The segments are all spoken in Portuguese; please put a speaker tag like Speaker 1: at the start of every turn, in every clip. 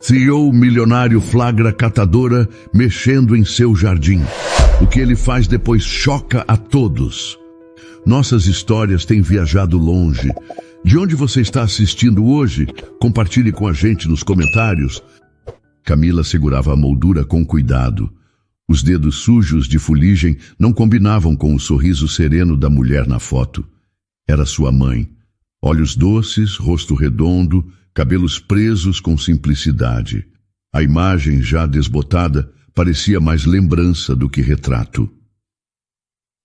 Speaker 1: CEO milionário flagra catadora mexendo em seu jardim. O que ele faz depois choca a todos. Nossas histórias têm viajado longe. De onde você está assistindo hoje? Compartilhe com a gente nos comentários. Camila segurava a moldura com cuidado. Os dedos sujos de fuligem não combinavam com o sorriso sereno da mulher na foto. Era sua mãe. Olhos doces, rosto redondo, cabelos presos com simplicidade. A imagem, já desbotada, parecia mais lembrança do que retrato.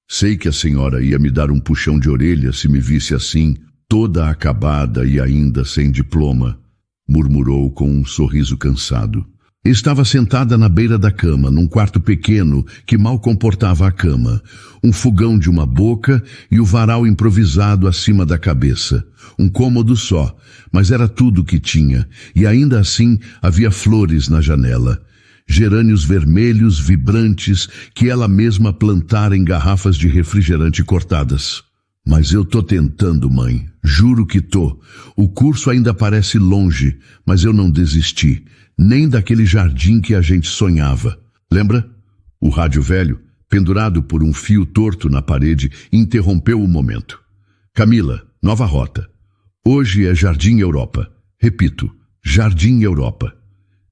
Speaker 1: Sei que a senhora ia me dar um puxão de orelha se me visse assim, toda acabada e ainda sem diploma, murmurou com um sorriso cansado. Estava sentada na beira da cama, num quarto pequeno que mal comportava a cama, um fogão de uma boca e o varal improvisado acima da cabeça. Um cômodo só, mas era tudo o que tinha, e ainda assim havia flores na janela. Gerânios vermelhos, vibrantes, que ela mesma plantara em garrafas de refrigerante cortadas. Mas eu tô tentando, mãe. Juro que tô. O curso ainda parece longe, mas eu não desisti. Nem daquele jardim que a gente sonhava. Lembra? O rádio velho, pendurado por um fio torto na parede, interrompeu o momento. Camila, nova rota. Hoje é Jardim Europa. Repito, Jardim Europa.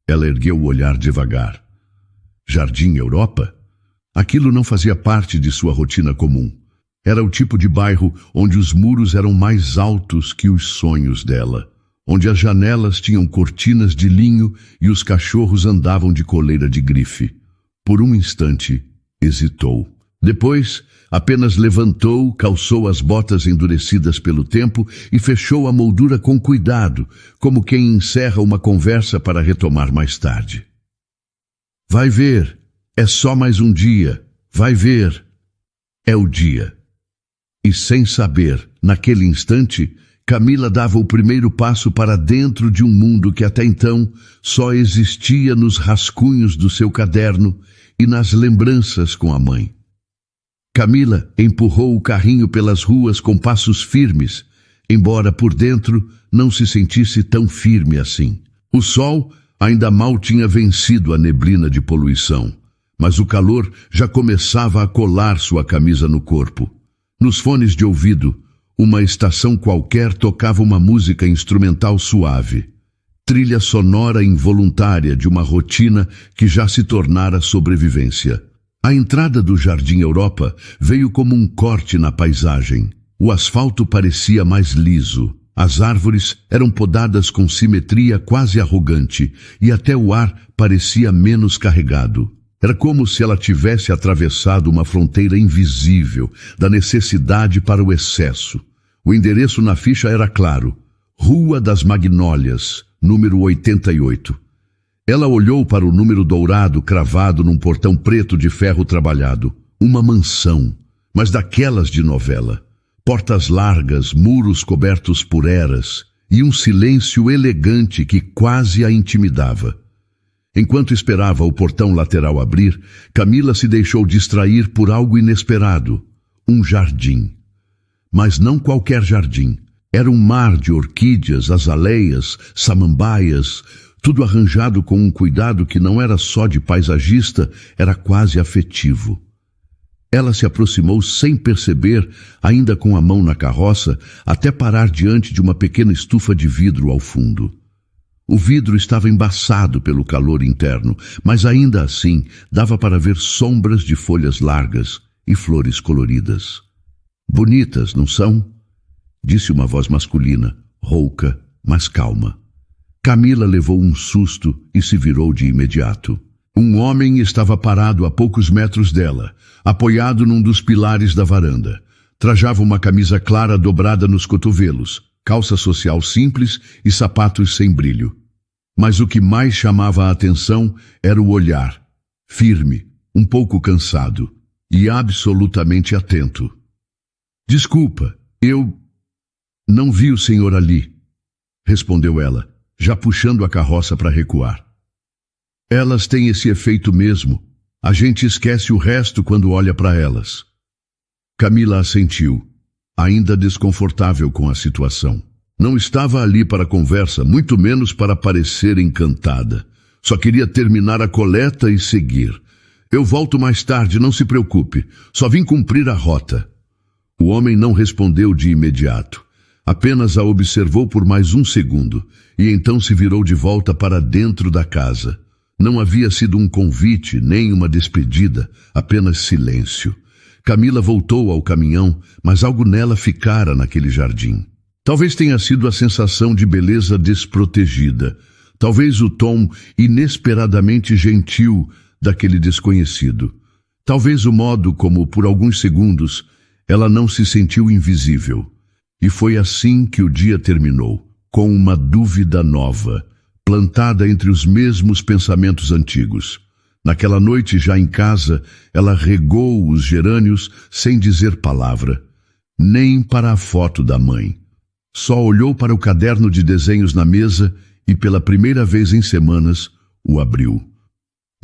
Speaker 1: Ela ergueu o olhar devagar. Jardim Europa? Aquilo não fazia parte de sua rotina comum. Era o tipo de bairro onde os muros eram mais altos que os sonhos dela, onde as janelas tinham cortinas de linho e os cachorros andavam de coleira de grife. Por um instante, hesitou. Depois, apenas levantou, calçou as botas endurecidas pelo tempo e fechou a moldura com cuidado, como quem encerra uma conversa para retomar mais tarde. Vai ver, é só mais um dia. Vai ver, é o dia. E sem saber, naquele instante, Camila dava o primeiro passo para dentro de um mundo que até então só existia nos rascunhos do seu caderno e nas lembranças com a mãe. Camila empurrou o carrinho pelas ruas com passos firmes, embora por dentro não se sentisse tão firme assim. O sol ainda mal tinha vencido a neblina de poluição, mas o calor já começava a colar sua camisa no corpo. Nos fones de ouvido, uma estação qualquer tocava uma música instrumental suave, trilha sonora involuntária de uma rotina que já se tornara sobrevivência. A entrada do Jardim Europa veio como um corte na paisagem. O asfalto parecia mais liso, as árvores eram podadas com simetria quase arrogante e até o ar parecia menos carregado. Era como se ela tivesse atravessado uma fronteira invisível da necessidade para o excesso. O endereço na ficha era claro: Rua das Magnólias, número 88. Ela olhou para o número dourado cravado num portão preto de ferro trabalhado. Uma mansão, mas daquelas de novela. Portas largas, muros cobertos por eras e um silêncio elegante que quase a intimidava. Enquanto esperava o portão lateral abrir, Camila se deixou distrair por algo inesperado. Um jardim. Mas não qualquer jardim. Era um mar de orquídeas, azaleias, samambaias, tudo arranjado com um cuidado que não era só de paisagista, era quase afetivo. Ela se aproximou sem perceber, ainda com a mão na carroça, até parar diante de uma pequena estufa de vidro ao fundo. O vidro estava embaçado pelo calor interno, mas ainda assim dava para ver sombras de folhas largas e flores coloridas. Bonitas, não são? Disse uma voz masculina, rouca, mas calma. Camila levou um susto e se virou de imediato. Um homem estava parado a poucos metros dela, apoiado num dos pilares da varanda. Trajava uma camisa clara dobrada nos cotovelos, calça social simples e sapatos sem brilho. Mas o que mais chamava a atenção era o olhar, firme, um pouco cansado e absolutamente atento. Desculpa, eu não vi o senhor ali, respondeu ela, já puxando a carroça para recuar. Elas têm esse efeito mesmo. A gente esquece o resto quando olha para elas. Camila assentiu, ainda desconfortável com a situação. Não estava ali para conversa, muito menos para parecer encantada. Só queria terminar a coleta e seguir. Eu volto mais tarde, não se preocupe. Só vim cumprir a rota. O homem não respondeu de imediato. Apenas a observou por mais um segundo e então se virou de volta para dentro da casa. Não havia sido um convite, nem uma despedida, apenas silêncio. Camila voltou ao caminhão, mas algo nela ficara naquele jardim. Talvez tenha sido a sensação de beleza desprotegida. Talvez o tom inesperadamente gentil daquele desconhecido. Talvez o modo como, por alguns segundos, ela não se sentiu invisível. E foi assim que o dia terminou, com uma dúvida nova, plantada entre os mesmos pensamentos antigos. Naquela noite, já em casa, ela regou os gerânios sem dizer palavra, nem para a foto da mãe. Só olhou para o caderno de desenhos na mesa e, pela primeira vez em semanas, o abriu.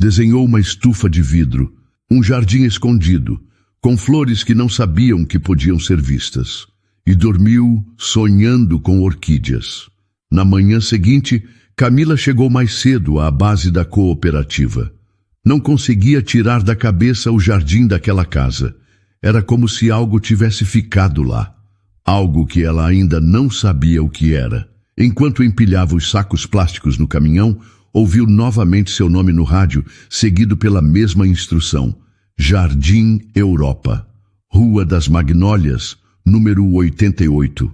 Speaker 1: Desenhou uma estufa de vidro, um jardim escondido, com flores que não sabiam que podiam ser vistas. E dormiu sonhando com orquídeas. Na manhã seguinte, Camila chegou mais cedo à base da cooperativa. Não conseguia tirar da cabeça o jardim daquela casa. Era como se algo tivesse ficado lá. Algo que ela ainda não sabia o que era. Enquanto empilhava os sacos plásticos no caminhão, ouviu novamente seu nome no rádio, seguido pela mesma instrução. Jardim Europa, Rua das Magnólias, número 88.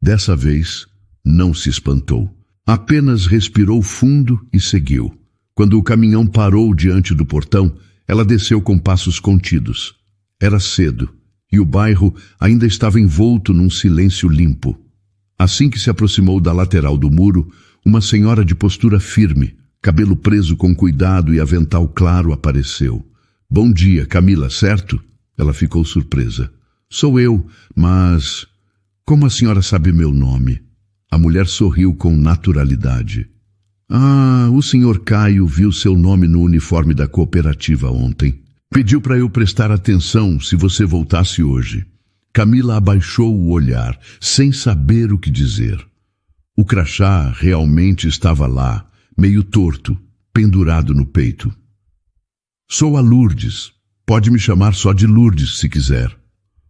Speaker 1: Dessa vez, não se espantou. Apenas respirou fundo e seguiu. Quando o caminhão parou diante do portão, ela desceu com passos contidos. Era cedo, e o bairro ainda estava envolto num silêncio limpo. Assim que se aproximou da lateral do muro, uma senhora de postura firme, cabelo preso com cuidado e avental claro apareceu. Bom dia, Camila, certo? Ela ficou surpresa. Sou eu, mas... Como a senhora sabe meu nome? A mulher sorriu com naturalidade. Ah, o senhor Caio viu seu nome no uniforme da cooperativa ontem. Pediu para eu prestar atenção se você voltasse hoje. Camila abaixou o olhar, sem saber o que dizer. O crachá realmente estava lá, meio torto, pendurado no peito. Sou a Lourdes. Pode me chamar só de Lourdes, se quiser.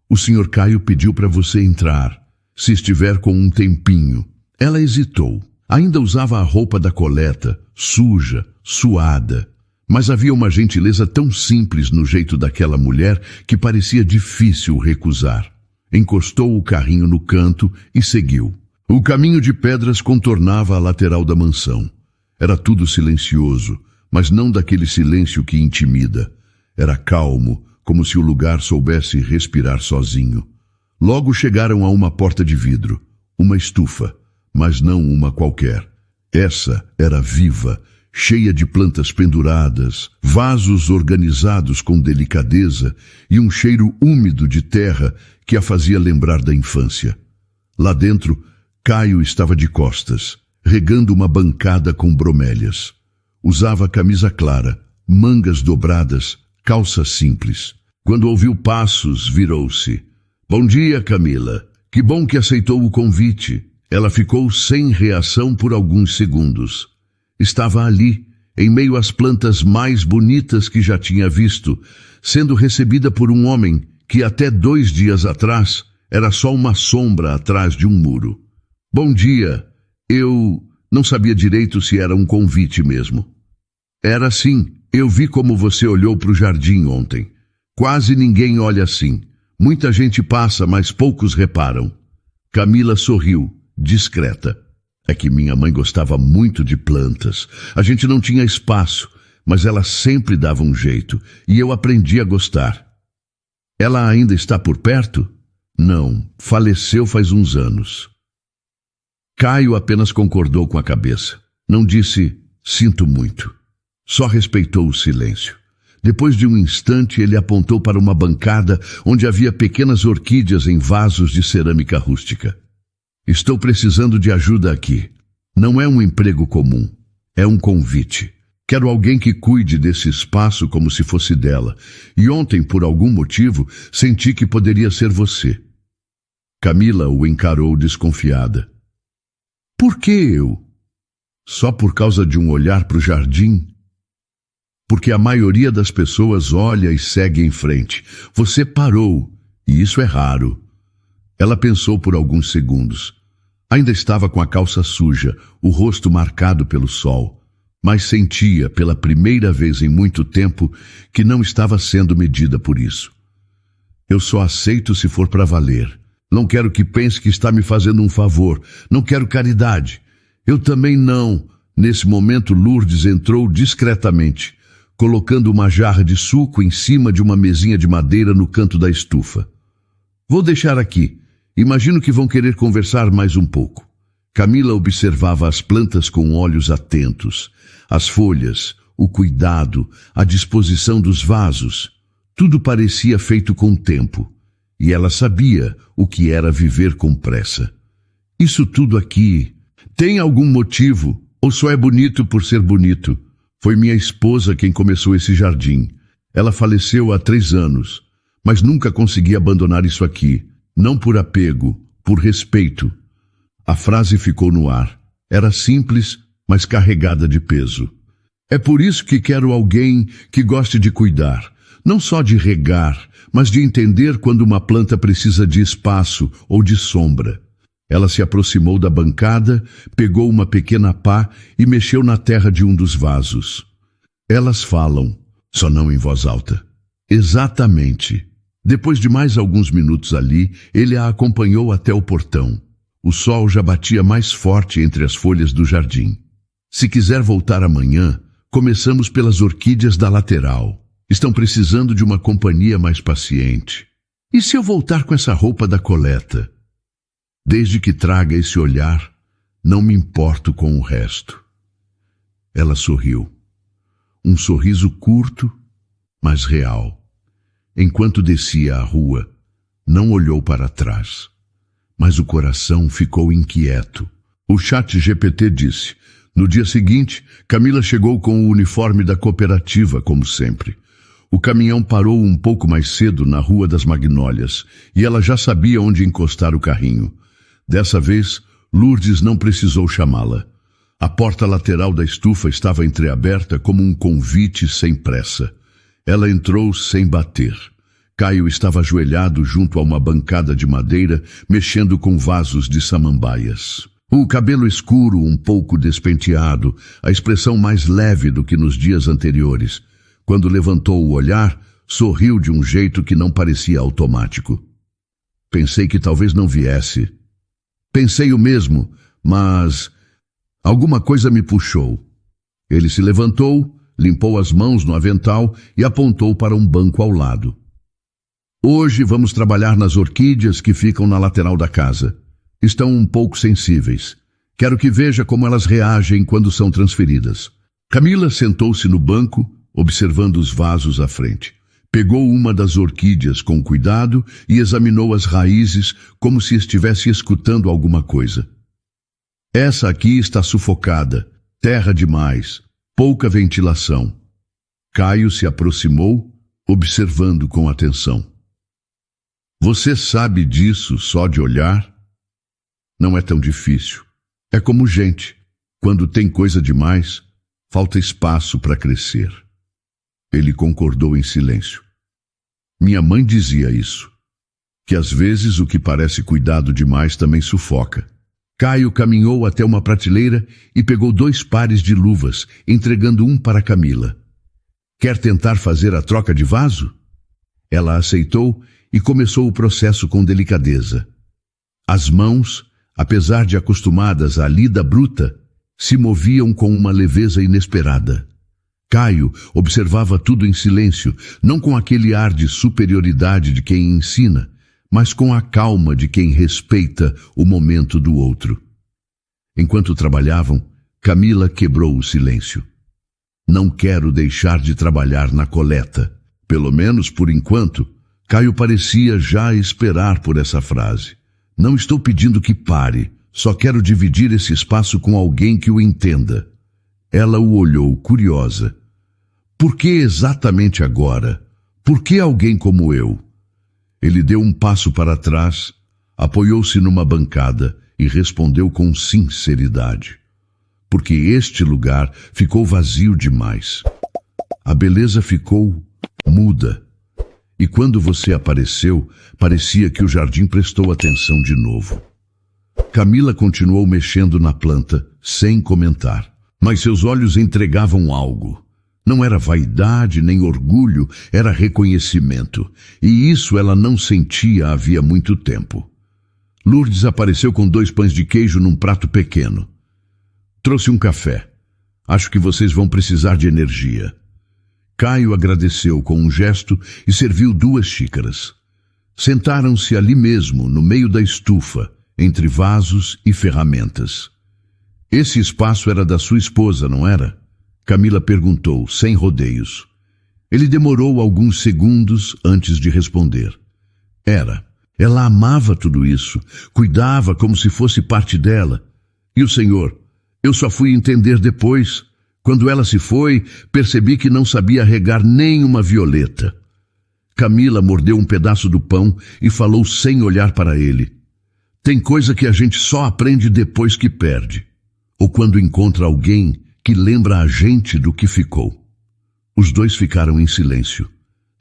Speaker 1: O senhor Caio pediu para você entrar, se estiver com um tempinho. Ela hesitou. Ainda usava a roupa da coleta, suja, suada. Mas havia uma gentileza tão simples no jeito daquela mulher que parecia difícil recusar. Encostou o carrinho no canto e seguiu. O caminho de pedras contornava a lateral da mansão. Era tudo silencioso, mas não daquele silêncio que intimida. Era calmo, como se o lugar soubesse respirar sozinho. Logo chegaram a uma porta de vidro, uma estufa, mas não uma qualquer. Essa era viva, cheia de plantas penduradas, vasos organizados com delicadeza e um cheiro úmido de terra que a fazia lembrar da infância. Lá dentro, Caio estava de costas, regando uma bancada com bromélias. Usava camisa clara, mangas dobradas, calça simples. Quando ouviu passos, virou-se. Bom dia, Camila. Que bom que aceitou o convite. Ela ficou sem reação por alguns segundos. Estava ali, em meio às plantas mais bonitas que já tinha visto, sendo recebida por um homem que até 2 dias atrás era só uma sombra atrás de um muro. Bom dia. Eu não sabia direito se era um convite mesmo. Era sim. Eu vi como você olhou para o jardim ontem. Quase ninguém olha assim. Muita gente passa, mas poucos reparam. Camila sorriu, discreta. É que minha mãe gostava muito de plantas. A gente não tinha espaço, mas ela sempre dava um jeito, e eu aprendi a gostar. Ela ainda está por perto? Não, faleceu faz uns anos. Caio apenas concordou com a cabeça. Não disse, sinto muito. Só respeitou o silêncio. Depois de um instante, ele apontou para uma bancada onde havia pequenas orquídeas em vasos de cerâmica rústica. Estou precisando de ajuda aqui. Não é um emprego comum. É um convite. Quero alguém que cuide desse espaço como se fosse dela. E ontem, por algum motivo, senti que poderia ser você. Camila o encarou desconfiada. Por que eu? Só por causa de um olhar para o jardim? Porque a maioria das pessoas olha e segue em frente. Você parou, e isso é raro. Ela pensou por alguns segundos. Ainda estava com a calça suja, o rosto marcado pelo sol, mas sentia, pela primeira vez em muito tempo, que não estava sendo medida por isso. Eu só aceito se for para valer. Não quero que pense que está me fazendo um favor. Não quero caridade. Eu também não. Nesse momento, Lourdes entrou discretamente, colocando uma jarra de suco em cima de uma mesinha de madeira no canto da estufa. Vou deixar aqui. Imagino que vão querer conversar mais um pouco. Camila observava as plantas com olhos atentos. As folhas, o cuidado, a disposição dos vasos. Tudo parecia feito com tempo. E ela sabia o que era viver com pressa. Isso tudo aqui tem algum motivo ou só é bonito por ser bonito? Foi minha esposa quem começou esse jardim. Ela faleceu há 3 anos, mas nunca consegui abandonar isso aqui. Não por apego, por respeito. A frase ficou no ar. Era simples, mas carregada de peso. É por isso que quero alguém que goste de cuidar. Não só de regar, mas de entender quando uma planta precisa de espaço ou de sombra. Ela se aproximou da bancada, pegou uma pequena pá e mexeu na terra de um dos vasos. Elas falam, só não em voz alta. Exatamente. Depois de mais alguns minutos ali, ele a acompanhou até o portão. O sol já batia mais forte entre as folhas do jardim. Se quiser voltar amanhã, começamos pelas orquídeas da lateral. Estão precisando de uma companhia mais paciente. E se eu voltar com essa roupa da coleta? Desde que traga esse olhar, não me importo com o resto. Ela sorriu. Um sorriso curto, mas real. Enquanto descia a rua, não olhou para trás. Mas o coração ficou inquieto. O ChatGPT disse. No dia seguinte, Camila chegou com o uniforme da cooperativa, como sempre. O caminhão parou um pouco mais cedo na Rua das Magnólias e ela já sabia onde encostar o carrinho. Dessa vez, Lourdes não precisou chamá-la. A porta lateral da estufa estava entreaberta como um convite sem pressa. Ela entrou sem bater. Caio estava ajoelhado junto a uma bancada de madeira, mexendo com vasos de samambaias. O cabelo escuro, um pouco despenteado, a expressão mais leve do que nos dias anteriores. Quando levantou o olhar, sorriu de um jeito que não parecia automático. Pensei que talvez não viesse. Pensei o mesmo, mas alguma coisa me puxou. Ele se levantou, limpou as mãos no avental e apontou para um banco ao lado. Hoje vamos trabalhar nas orquídeas que ficam na lateral da casa. Estão um pouco sensíveis. Quero que veja como elas reagem quando são transferidas. Camila sentou-se no banco, observando os vasos à frente. Pegou uma das orquídeas com cuidado e examinou as raízes como se estivesse escutando alguma coisa. Essa aqui está sufocada, terra demais, pouca ventilação. Caio se aproximou, observando com atenção. Você sabe disso só de olhar? Não é tão difícil. É como gente. Quando tem coisa demais, falta espaço para crescer. Ele concordou em silêncio. Minha mãe dizia isso, que às vezes o que parece cuidado demais também sufoca. Caio caminhou até uma prateleira e pegou 2 pares de luvas, entregando um para Camila. Quer tentar fazer a troca de vaso? Ela aceitou e começou o processo com delicadeza. As mãos, apesar de acostumadas à lida bruta, se moviam com uma leveza inesperada. Caio observava tudo em silêncio, não com aquele ar de superioridade de quem ensina, mas com a calma de quem respeita o momento do outro. Enquanto trabalhavam, Camila quebrou o silêncio. Não quero deixar de trabalhar na coleta. Pelo menos por enquanto, Caio parecia já esperar por essa frase. Não estou pedindo que pare, só quero dividir esse espaço com alguém que o entenda. Ela o olhou, curiosa. Por que exatamente agora? Por que alguém como eu? Ele deu um passo para trás, apoiou-se numa bancada e respondeu com sinceridade: porque este lugar ficou vazio demais. A beleza ficou muda. E quando você apareceu, parecia que o jardim prestou atenção de novo. Camila continuou mexendo na planta, sem comentar. Mas seus olhos entregavam algo. Não era vaidade nem orgulho, era reconhecimento. E isso ela não sentia havia muito tempo. Lourdes apareceu com 2 pães de queijo num prato pequeno. Trouxe um café. Acho que vocês vão precisar de energia. Caio agradeceu com um gesto e serviu 2 xícaras. Sentaram-se ali mesmo, no meio da estufa, entre vasos e ferramentas. Esse espaço era da sua esposa, não era? Camila perguntou, sem rodeios. Ele demorou alguns segundos antes de responder. Era. Ela amava tudo isso, cuidava como se fosse parte dela. E o senhor? Eu só fui entender depois. Quando ela se foi, percebi que não sabia regar nem uma violeta. Camila mordeu um pedaço do pão e falou sem olhar para ele. Tem coisa que a gente só aprende depois que perde. Ou quando encontra alguém que lembra a gente do que ficou. Os 2 ficaram em silêncio.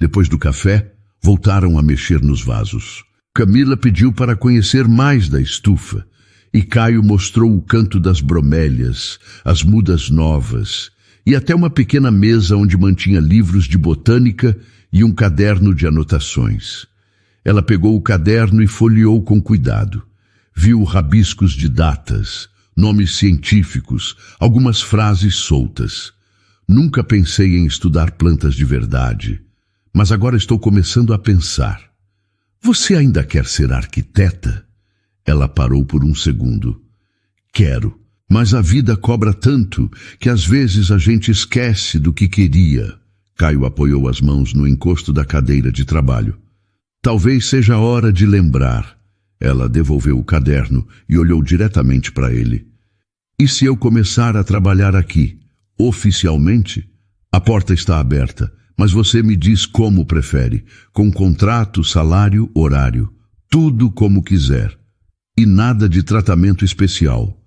Speaker 1: Depois do café, voltaram a mexer nos vasos. Camila pediu para conhecer mais da estufa, e Caio mostrou o canto das bromélias, as mudas novas, e até uma pequena mesa onde mantinha livros de botânica e um caderno de anotações. Ela pegou o caderno e folheou com cuidado. Viu rabiscos de datas, nomes científicos, algumas frases soltas. Nunca pensei em estudar plantas de verdade, mas agora estou começando a pensar. Você ainda quer ser arquiteta? Ela parou por um segundo. Quero, mas a vida cobra tanto que às vezes a gente esquece do que queria. Caio apoiou as mãos no encosto da cadeira de trabalho. Talvez seja a hora de lembrar. Ela devolveu o caderno e olhou diretamente para ele. E se eu começar a trabalhar aqui, oficialmente? A porta está aberta, mas você me diz como prefere, com contrato, salário, horário, tudo como quiser. E nada de tratamento especial.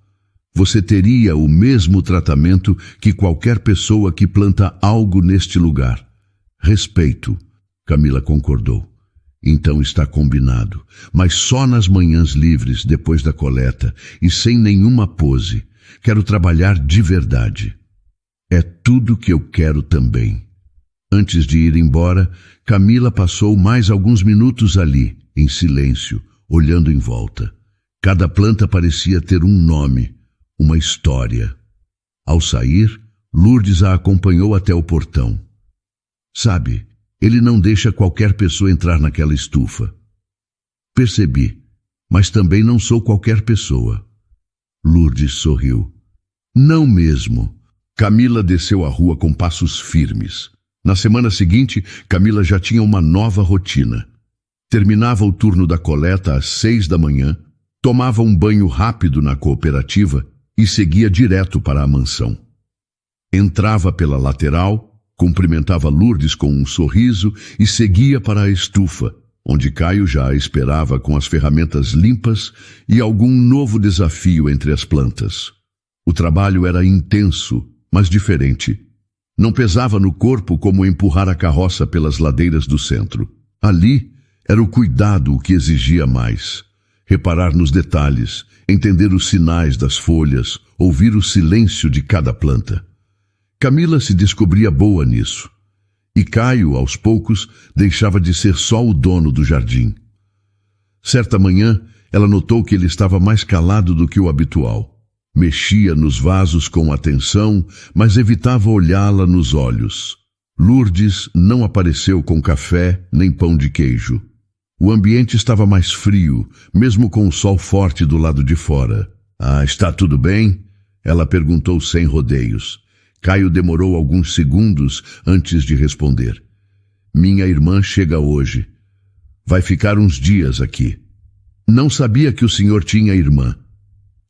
Speaker 1: Você teria o mesmo tratamento que qualquer pessoa que planta algo neste lugar. Respeito, Camila concordou. Então está combinado, mas só nas manhãs livres, depois da coleta, e sem nenhuma pose. Quero trabalhar de verdade. É tudo que eu quero também. Antes de ir embora, Camila passou mais alguns minutos ali, em silêncio, olhando em volta. Cada planta parecia ter um nome, uma história. Ao sair, Lourdes a acompanhou até o portão. Sabe, ele não deixa qualquer pessoa entrar naquela estufa. Percebi, mas também não sou qualquer pessoa. Lourdes sorriu. Não mesmo. Camila desceu a rua com passos firmes. Na semana seguinte, Camila já tinha uma nova rotina. Terminava o turno da coleta às 6 da manhã, tomava um banho rápido na cooperativa e seguia direto para a mansão. Entrava pela lateral, cumprimentava Lourdes com um sorriso e seguia para a estufa, onde Caio já a esperava com as ferramentas limpas e algum novo desafio entre as plantas. O trabalho era intenso, mas diferente. Não pesava no corpo como empurrar a carroça pelas ladeiras do centro. Ali era o cuidado o que exigia mais. Reparar nos detalhes, entender os sinais das folhas, ouvir o silêncio de cada planta. Camila se descobria boa nisso. E Caio, aos poucos, deixava de ser só o dono do jardim. Certa manhã, ela notou que ele estava mais calado do que o habitual. Mexia nos vasos com atenção, mas evitava olhá-la nos olhos. Lourdes não apareceu com café nem pão de queijo. O ambiente estava mais frio, mesmo com o sol forte do lado de fora. Está tudo bem? Ela perguntou sem rodeios. Caio demorou alguns segundos antes de responder. Minha irmã chega hoje. Vai ficar uns dias aqui. Não sabia que o senhor tinha irmã.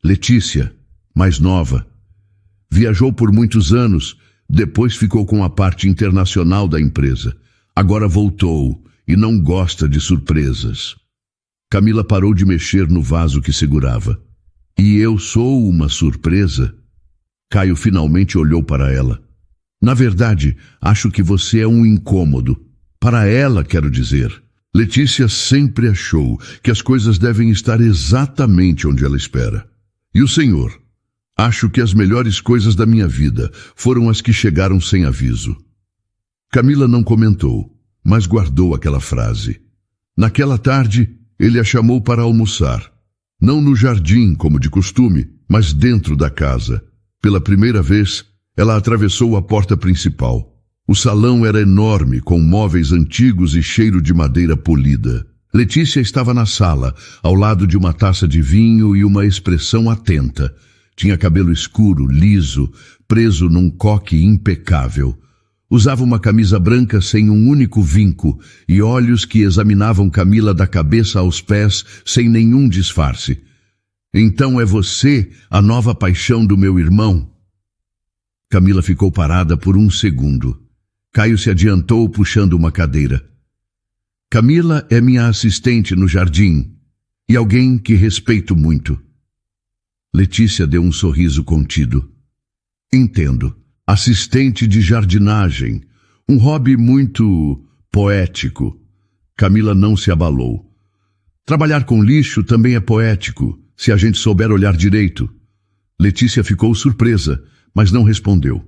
Speaker 1: Letícia, mais nova. Viajou por muitos anos, depois ficou com a parte internacional da empresa. Agora voltou e não gosta de surpresas. Camila parou de mexer no vaso que segurava. E eu sou uma surpresa? Caio finalmente olhou para ela. Na verdade, acho que você é um incômodo. Para ela, quero dizer. Letícia sempre achou que as coisas devem estar exatamente onde ela espera. E o senhor? Acho que as melhores coisas da minha vida foram as que chegaram sem aviso. Camila não comentou, mas guardou aquela frase. Naquela tarde, ele a chamou para almoçar. Não no jardim, como de costume, mas dentro da casa. Pela primeira vez, ela atravessou a porta principal. O salão era enorme, com móveis antigos e cheiro de madeira polida. Letícia estava na sala, ao lado de uma taça de vinho e uma expressão atenta. Tinha cabelo escuro, liso, preso num coque impecável. Usava uma camisa branca sem um único vinco e olhos que examinavam Camila da cabeça aos pés sem nenhum disfarce. Então é você a nova paixão do meu irmão? Camila ficou parada por um segundo. Caio se adiantou puxando uma cadeira. Camila é minha assistente no jardim e alguém que respeito muito. Letícia deu um sorriso contido. Entendo. Assistente de jardinagem. Um hobby muito poético. Camila não se abalou. Trabalhar com lixo também é poético, se a gente souber olhar direito. Letícia ficou surpresa, mas não respondeu.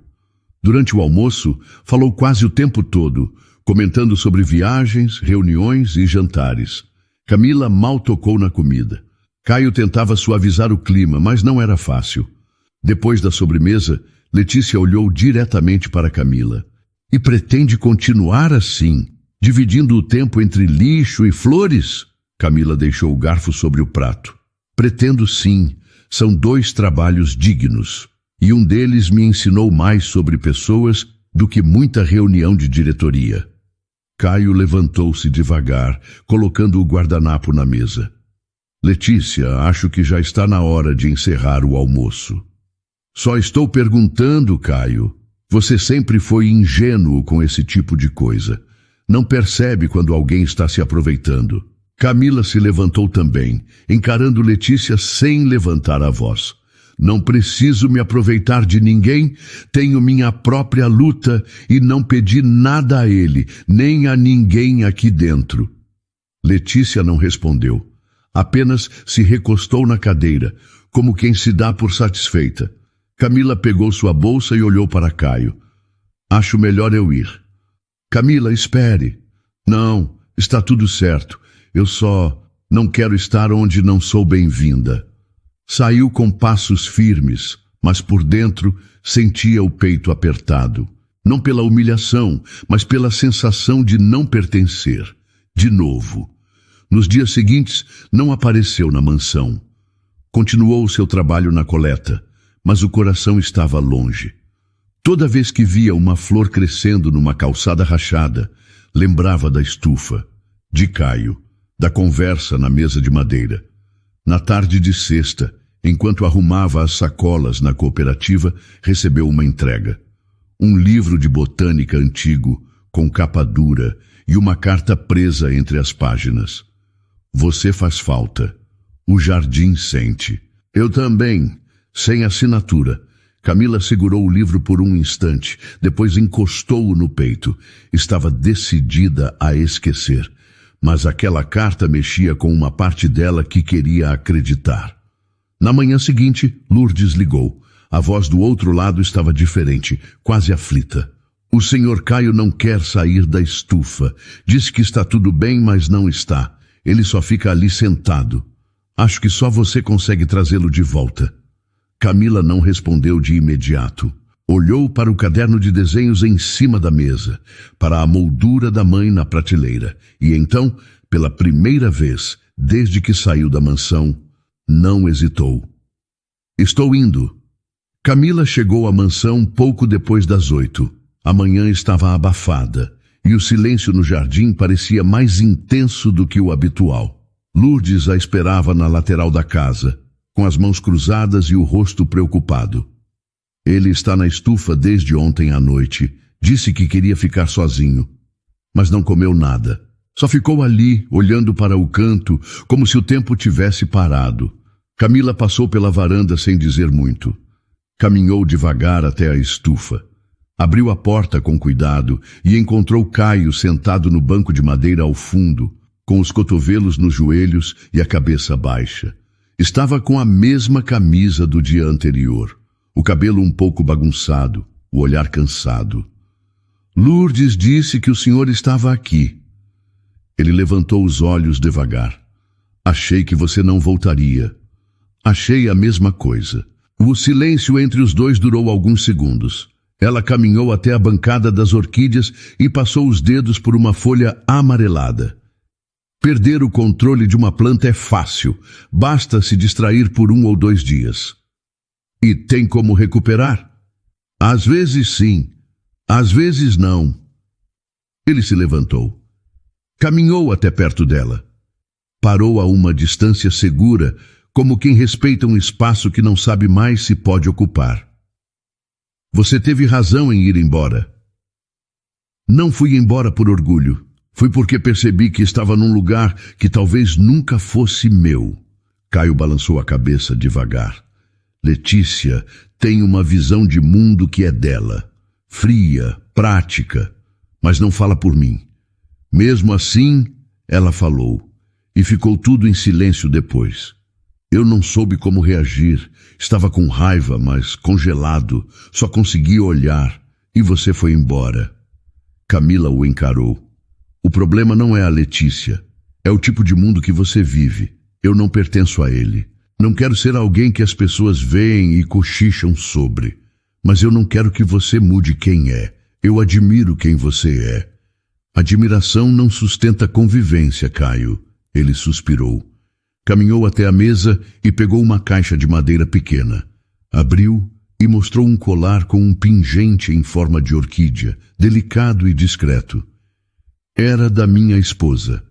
Speaker 1: Durante o almoço, falou quase o tempo todo, comentando sobre viagens, reuniões e jantares. Camila mal tocou na comida. Caio tentava suavizar o clima, mas não era fácil. Depois da sobremesa, Letícia olhou diretamente para Camila. E pretende continuar assim, dividindo o tempo entre lixo e flores? Camila deixou o garfo sobre o prato. Pretendo sim, são 2 trabalhos dignos. E um deles me ensinou mais sobre pessoas do que muita reunião de diretoria. Caio levantou-se devagar, colocando o guardanapo na mesa. Letícia, acho que já está na hora de encerrar o almoço. Só estou perguntando, Caio. Você sempre foi ingênuo com esse tipo de coisa. Não percebe quando alguém está se aproveitando. Camila se levantou também, encarando Letícia sem levantar a voz. Não preciso me aproveitar de ninguém, tenho minha própria luta e não pedi nada a ele, nem a ninguém aqui dentro. Letícia não respondeu. Apenas se recostou na cadeira, como quem se dá por satisfeita. Camila pegou sua bolsa e olhou para Caio. Acho melhor eu ir. Camila, espere. Não, está tudo certo. Eu só não quero estar onde não sou bem-vinda. Saiu com passos firmes, mas por dentro sentia o peito apertado. Não pela humilhação, mas pela sensação de não pertencer. De novo. Nos dias seguintes, não apareceu na mansão. Continuou o seu trabalho na coleta, mas o coração estava longe. Toda vez que via uma flor crescendo numa calçada rachada, lembrava da estufa, de Caio, da conversa na mesa de madeira. Na tarde de sexta, enquanto arrumava as sacolas na cooperativa, recebeu uma entrega. Um livro de botânica antigo, com capa dura e uma carta presa entre as páginas. Você faz falta. O jardim sente. Eu também. Sem assinatura. Camila segurou o livro por um instante, depois encostou-o no peito. Estava decidida a esquecer. Mas aquela carta mexia com uma parte dela que queria acreditar. Na manhã seguinte, Lourdes ligou. A voz do outro lado estava diferente, quase aflita. O senhor Caio não quer sair da estufa. Diz que está tudo bem, mas não está. Ele só fica ali sentado. Acho que só você consegue trazê-lo de volta. Camila não respondeu de imediato. Olhou para o caderno de desenhos em cima da mesa, para a moldura da mãe na prateleira, e então, pela primeira vez, desde que saiu da mansão, não hesitou. Estou indo. Camila chegou à mansão pouco depois das 8. A manhã estava abafada, e o silêncio no jardim parecia mais intenso do que o habitual. Lourdes a esperava na lateral da casa, com as mãos cruzadas e o rosto preocupado. Ele está na estufa desde ontem à noite. Disse que queria ficar sozinho, mas não comeu nada. Só ficou ali, olhando para o canto, como se o tempo tivesse parado. Camila passou pela varanda sem dizer muito. Caminhou devagar até a estufa. Abriu a porta com cuidado e encontrou Caio sentado no banco de madeira ao fundo, com os cotovelos nos joelhos e a cabeça baixa. Estava com a mesma camisa do dia anterior, o cabelo um pouco bagunçado, o olhar cansado. Lourdes disse que o senhor estava aqui. Ele levantou os olhos devagar. Achei que você não voltaria. Achei a mesma coisa. O silêncio entre os dois durou alguns segundos. Ela caminhou até a bancada das orquídeas e passou os dedos por uma folha amarelada. Perder o controle de uma planta é fácil. Basta se distrair por 1 ou 2 dias. E tem como recuperar? Às vezes sim, às vezes não. Ele se levantou. Caminhou até perto dela. Parou a uma distância segura, como quem respeita um espaço que não sabe mais se pode ocupar. Você teve razão em ir embora. Não fui embora por orgulho. Fui porque percebi que estava num lugar que talvez nunca fosse meu. Caio balançou a cabeça devagar. Letícia tem uma visão de mundo que é dela. Fria, prática, mas não fala por mim. Mesmo assim, ela falou. E ficou tudo em silêncio depois. Eu não soube como reagir. Estava com raiva, mas congelado. Só conseguia olhar. E você foi embora. Camila o encarou. O problema não é a Letícia. É o tipo de mundo que você vive. Eu não pertenço a ele. Não quero ser alguém que as pessoas veem e cochicham sobre. Mas eu não quero que você mude quem é. Eu admiro quem você é. Admiração não sustenta convivência, Caio. Ele suspirou. Caminhou até a mesa e pegou uma caixa de madeira pequena. Abriu e mostrou um colar com um pingente em forma de orquídea, delicado e discreto. Era da minha esposa.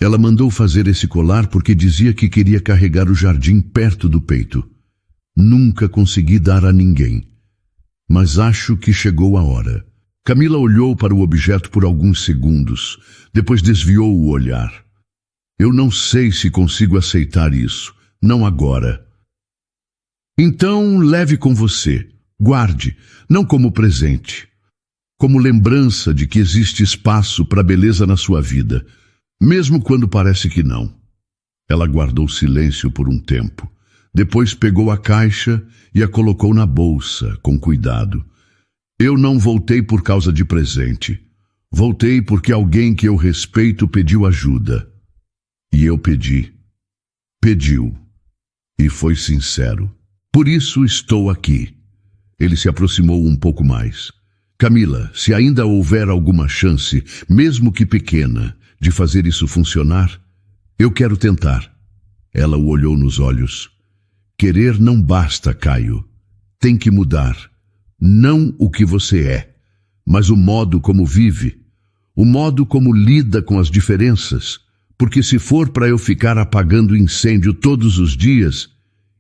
Speaker 1: Ela mandou fazer esse colar porque dizia que queria carregar o jardim perto do peito. Nunca consegui dar a ninguém. Mas acho que chegou a hora. Camila olhou para o objeto por alguns segundos, depois desviou o olhar. Eu não sei se consigo aceitar isso. Não agora. Então, leve com você. Guarde, não como presente. Como lembrança de que existe espaço para beleza na sua vida, mesmo quando parece que não. Ela guardou silêncio por um tempo. Depois pegou a caixa e a colocou na bolsa, com cuidado. Eu não voltei por causa de presente. Voltei porque alguém que eu respeito pediu ajuda. E eu pedi. Pediu. E foi sincero. Por isso estou aqui. Ele se aproximou um pouco mais. Camila, se ainda houver alguma chance, mesmo que pequena, de fazer isso funcionar, eu quero tentar. Ela o olhou nos olhos. Querer não basta, Caio. Tem que mudar. Não o que você é, mas o modo como vive, o modo como lida com as diferenças. Porque se for para eu ficar apagando incêndio todos os dias,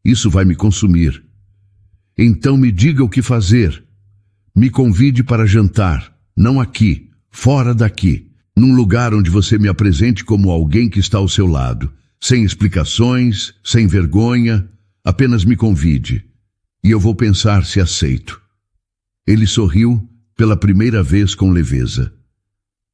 Speaker 1: isso vai me consumir. Então me diga o que fazer. Me convide para jantar, não aqui, fora daqui, num lugar onde você me apresente como alguém que está ao seu lado, sem explicações, sem vergonha, apenas me convide, e eu vou pensar se aceito. Ele sorriu pela primeira vez com leveza.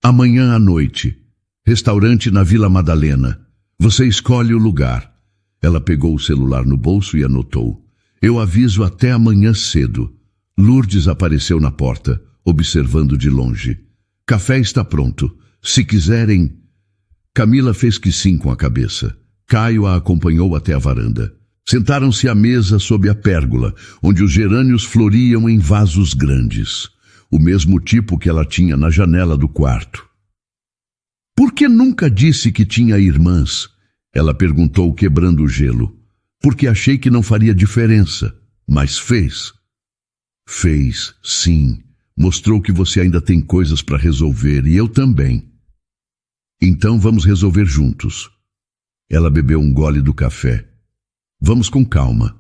Speaker 1: Amanhã à noite, restaurante na Vila Madalena. Você escolhe o lugar. Ela pegou o celular no bolso e anotou. Eu aviso até amanhã cedo. Lourdes apareceu na porta, observando de longe. Café está pronto. Se quiserem... Camila fez que sim com a cabeça. Caio a acompanhou até a varanda. Sentaram-se à mesa sob a pérgola, onde os gerânios floriam em vasos grandes. O mesmo tipo que ela tinha na janela do quarto. Por que nunca disse que tinha irmãs? Ela perguntou, quebrando o gelo. Porque achei que não faria diferença, mas fez. Fez, sim. Mostrou que você ainda tem coisas para resolver, e eu também. Então vamos resolver juntos. Ela bebeu um gole do café. Vamos com calma.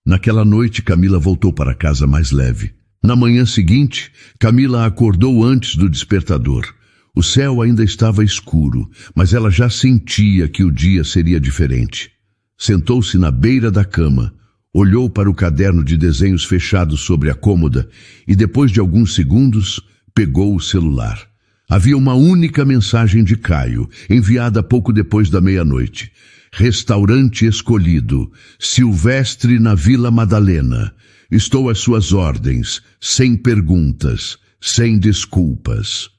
Speaker 1: Naquela noite, Camila voltou para casa mais leve. Na manhã seguinte, Camila acordou antes do despertador. O céu ainda estava escuro, mas ela já sentia que o dia seria diferente. Sentou-se na beira da cama, olhou para o caderno de desenhos fechado sobre a cômoda e, depois de alguns segundos, pegou o celular. Havia uma única mensagem de Caio, enviada pouco depois da meia-noite. Restaurante escolhido, Silvestre na Vila Madalena. Estou às suas ordens, sem perguntas, sem desculpas.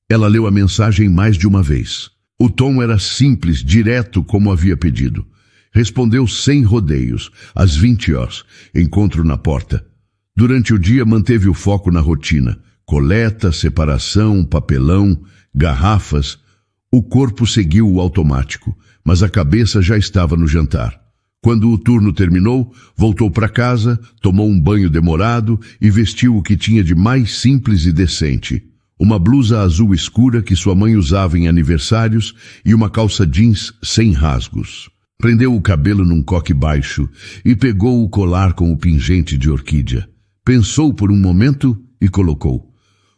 Speaker 1: Ela leu a mensagem mais de uma vez. O tom era simples, direto, como havia pedido. Respondeu sem rodeios, às 20 horas, encontro na porta. Durante o dia manteve o foco na rotina. Coleta, separação, papelão, garrafas. O corpo seguiu o automático, mas a cabeça já estava no jantar. Quando o turno terminou, voltou para casa, tomou um banho demorado e vestiu o que tinha de mais simples e decente. Uma blusa azul escura que sua mãe usava em aniversários e uma calça jeans sem rasgos. Prendeu o cabelo num coque baixo e pegou o colar com o pingente de orquídea. Pensou por um momento e colocou.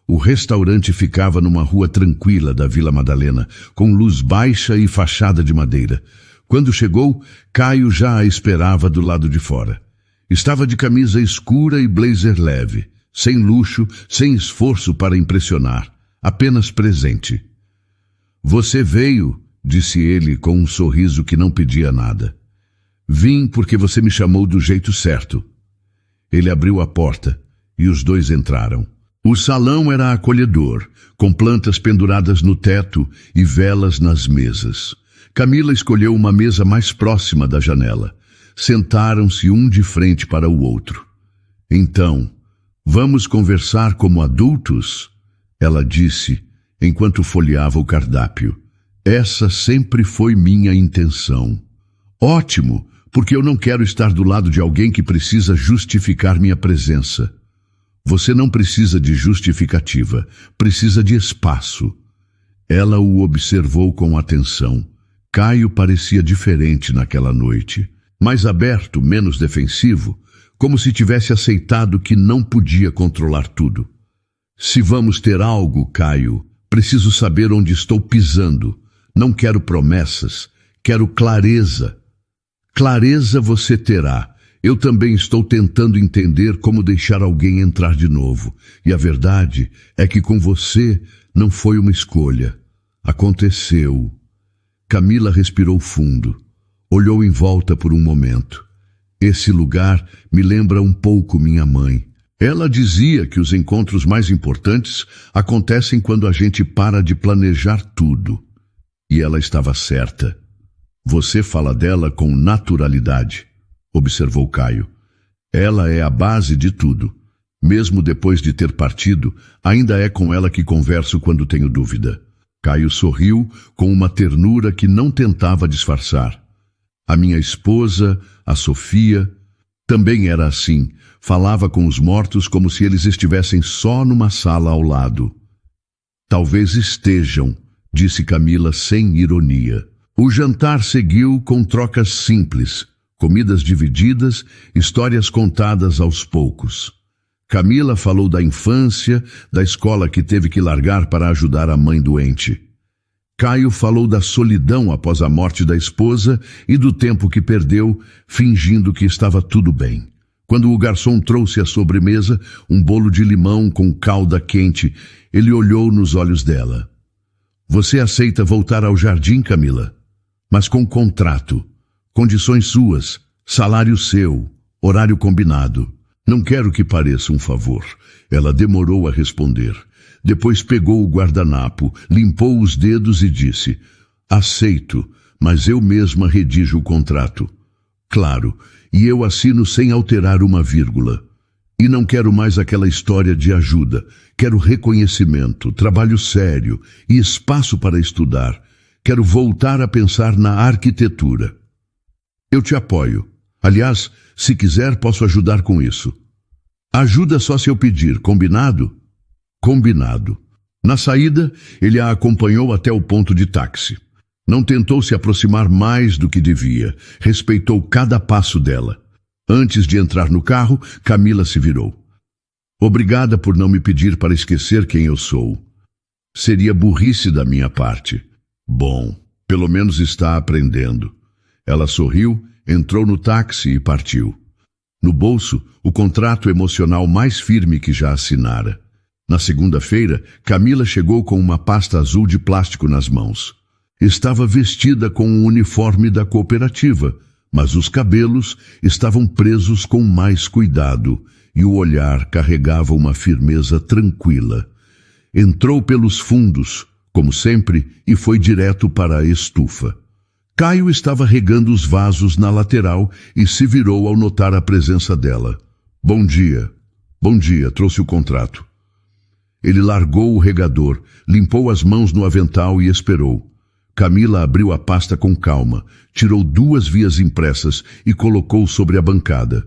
Speaker 1: O restaurante ficava numa rua tranquila da Vila Madalena, com luz baixa e fachada de madeira. Quando chegou, Caio já a esperava do lado de fora. Estava de camisa escura e blazer leve, sem luxo, sem esforço para impressionar, apenas presente. Você veio, disse ele com um sorriso que não pedia nada. Vim porque você me chamou do jeito certo. Ele abriu a porta e os dois entraram. O salão era acolhedor, com plantas penduradas no teto e velas nas mesas. Camila escolheu uma mesa mais próxima da janela. Sentaram-se um de frente para o outro. Então, vamos conversar como adultos? Ela disse, enquanto folheava o cardápio. Essa sempre foi minha intenção. Ótimo, porque eu não quero estar do lado de alguém que precisa justificar minha presença. Você não precisa de justificativa, precisa de espaço. Ela o observou com atenção. Caio parecia diferente naquela noite, mais aberto, menos defensivo, como se tivesse aceitado que não podia controlar tudo. Se vamos ter algo, Caio, preciso saber onde estou pisando. Não quero promessas, quero clareza. Clareza você terá. Eu também estou tentando entender como deixar alguém entrar de novo. E a verdade é que com você não foi uma escolha. Aconteceu. Camila respirou fundo. Olhou em volta por um momento. Esse lugar me lembra um pouco minha mãe. Ela dizia que os encontros mais importantes acontecem quando a gente para de planejar tudo. E ela estava certa. Você fala dela com naturalidade, observou Caio. Ela é a base de tudo. Mesmo depois de ter partido, ainda é com ela que converso quando tenho dúvida. Caio sorriu com uma ternura que não tentava disfarçar. A minha esposa, a Sofia, também era assim. Falava com os mortos como se eles estivessem só numa sala ao lado. Talvez estejam, disse Camila sem ironia. O jantar seguiu com trocas simples, comidas divididas, histórias contadas aos poucos. Camila falou da infância, da escola que teve que largar para ajudar a mãe doente. Caio falou da solidão após a morte da esposa e do tempo que perdeu, fingindo que estava tudo bem. Quando o garçom trouxe a sobremesa, um bolo de limão com calda quente, ele olhou nos olhos dela. Você aceita voltar ao jardim, Camila? Mas com contrato, condições suas, salário seu, horário combinado. Não quero que pareça um favor. Ela demorou a responder. Depois pegou o guardanapo, limpou os dedos e disse, aceito, mas eu mesma redijo o contrato. Claro, e eu assino sem alterar uma vírgula. E não quero mais aquela história de ajuda. Quero reconhecimento, trabalho sério e espaço para estudar. Quero voltar a pensar na arquitetura. Eu te apoio. Aliás, se quiser, posso ajudar com isso. Ajuda só se eu pedir, combinado? Combinado. Na saída, ele a acompanhou até o ponto de táxi. Não tentou se aproximar mais do que devia. Respeitou cada passo dela. Antes de entrar no carro, Camila se virou. Obrigada por não me pedir para esquecer quem eu sou. Seria burrice da minha parte. Bom, pelo menos está aprendendo. Ela sorriu, entrou no táxi e partiu. No bolso, o contrato emocional mais firme que já assinara. Na segunda-feira, Camila chegou com uma pasta azul de plástico nas mãos. Estava vestida com o uniforme da cooperativa, mas os cabelos estavam presos com mais cuidado e o olhar carregava uma firmeza tranquila. Entrou pelos fundos, como sempre, e foi direto para a estufa. Caio estava regando os vasos na lateral e se virou ao notar a presença dela. Bom dia. Bom dia, trouxe o contrato. Ele largou o regador, limpou as mãos no avental e esperou. Camila abriu a pasta com calma, tirou 2 vias impressas e colocou sobre a bancada.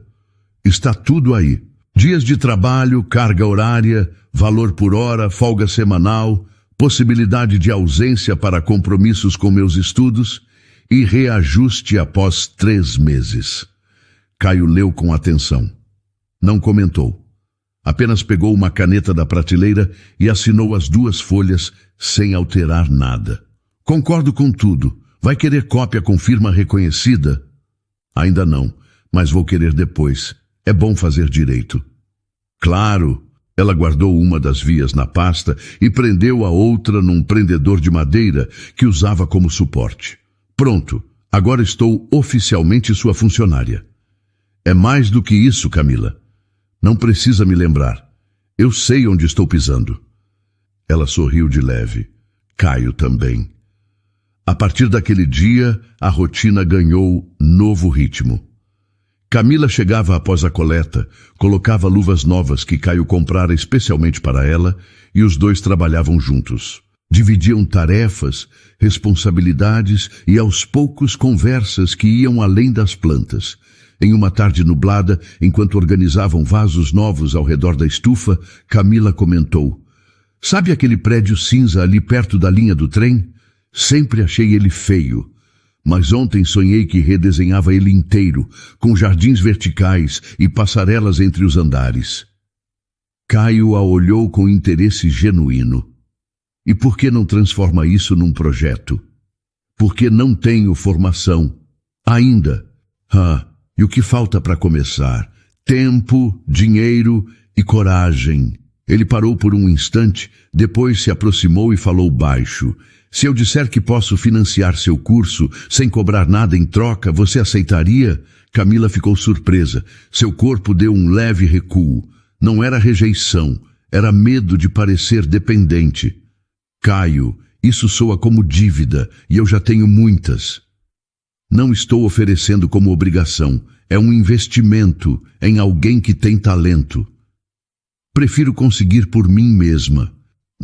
Speaker 1: Está tudo aí. Dias de trabalho, carga horária, valor por hora, folga semanal, possibilidade de ausência para compromissos com meus estudos e reajuste após 3 meses. Caio leu com atenção. Não comentou. Apenas pegou uma caneta da prateleira e assinou as 2 folhas sem alterar nada. Concordo com tudo. Vai querer cópia com firma reconhecida? Ainda não, mas vou querer depois. É bom fazer direito. Claro. Ela guardou uma das vias na pasta e prendeu a outra num prendedor de madeira que usava como suporte. Pronto, agora estou oficialmente sua funcionária. É mais do que isso, Camila. Não precisa me lembrar. Eu sei onde estou pisando. Ela sorriu de leve. Caio também. A partir daquele dia, a rotina ganhou novo ritmo. Camila chegava após a coleta, colocava luvas novas que Caio comprara especialmente para ela e os 2 trabalhavam juntos. Dividiam tarefas, responsabilidades e aos poucos conversas que iam além das plantas. Em uma tarde nublada, enquanto organizavam vasos novos ao redor da estufa, Camila comentou: "Sabe aquele prédio cinza ali perto da linha do trem? Sempre achei ele feio. Mas ontem sonhei que redesenhava ele inteiro, com jardins verticais e passarelas entre os andares." Caio a olhou com interesse genuíno. E por que não transforma isso num projeto? Porque não tenho formação. Ainda. E o que falta para começar? Tempo, dinheiro e coragem. Ele parou por um instante, depois se aproximou e falou baixo: "Se eu disser que posso financiar seu curso sem cobrar nada em troca, você aceitaria?" Camila ficou surpresa. Seu corpo deu um leve recuo. Não era rejeição, era medo de parecer dependente. "Caio, isso soa como dívida e eu já tenho muitas." "Não estou oferecendo como obrigação. É um investimento em alguém que tem talento. Prefiro conseguir por mim mesma."